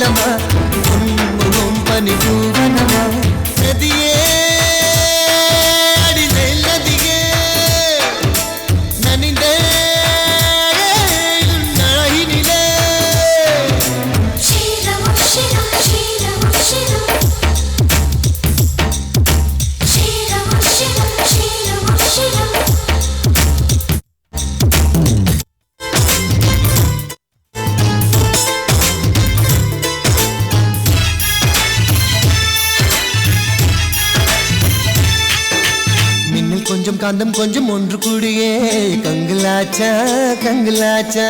ஊர்வலமா உன்முகம் பனி பூவனமா நதியே அடி நதியே நனிந்தே நழகினிலே கொஞ்சம் காந்தம் கொஞ்சம் ஒன்று கூடியே கங்கலாச்சா கங்கலாச்சா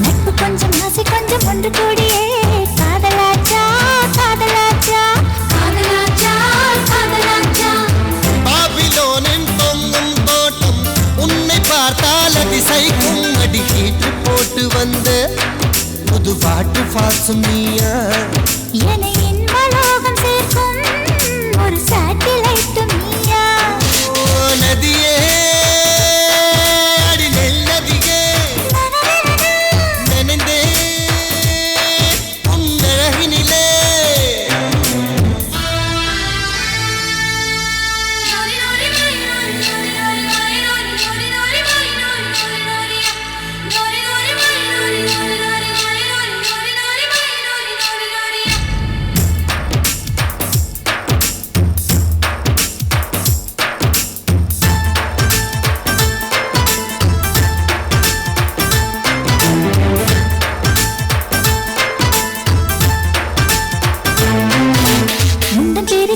நட்பு கொஞ்சம் ஆசை கொஞ்சம் ஒன்று கூடியே காதலாச்சா காதலாச்சா காதலாச்சா காதலாச்சா பாபிலோனின் பொங்கும் தோட்டம் உன்னை பார்த்தால் அதிசைக்கும் அடி கீற்று போட்டு வந்த புது பாட்டு பாசும் நீயா என்னை இன்பலோகம் சேர்க்கும் ஒரு சாட்டிலைட் நீயா நதியே அடி நதியே நனைந்தே உன் அழகினிலே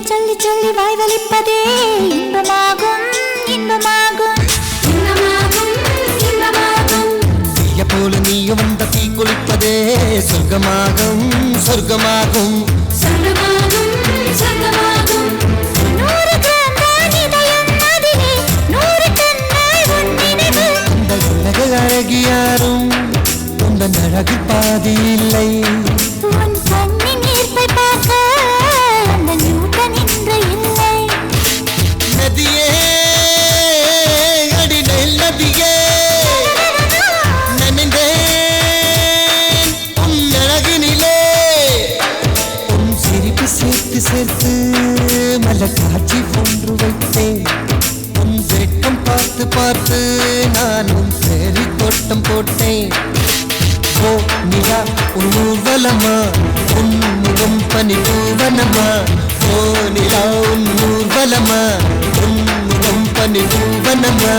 சொல்லி சொல்லி வாய் வலிப்பதே இன்பமாகும் இன்பமாகும் இன்பமாகும் இன்பமாகும் தீய போல நீயும் வந்த தீ குளிப்பதே சொர்க்கமாகும் சொர்க்கமாகும் சொர்க்கமாகும் சொர்க்கமாகும் 100 கிராம் தான் இதயம் அதிலே 100 கண்ணாய் உன் நினைவு இந்த உலக அழகி யாரும் உந்தன் அழகு பாதி இல்லை உன் கண்ணின் ஈர்ப்பை பார்க்க அந்த நியூட்டன் இன்று இல்லை நதியே அடி நதியே நனைந்தேன் உன் அழகினிலே உன் சிரிப்பு சேர்த்து சேர்த்து மலர் காட்சி ஒன்று வைத்தேன் உன் வெட்கம் பார்த்து பார்த்து நான் உன் சேரி தோட்டம் போட்டேன் ஓ நிலா உன் ஊர்வலமா உன் முகம் பனி பூவனமா ஓ நிலா உன் ஊர்வலமா உன் முகம் பனி பூவனமா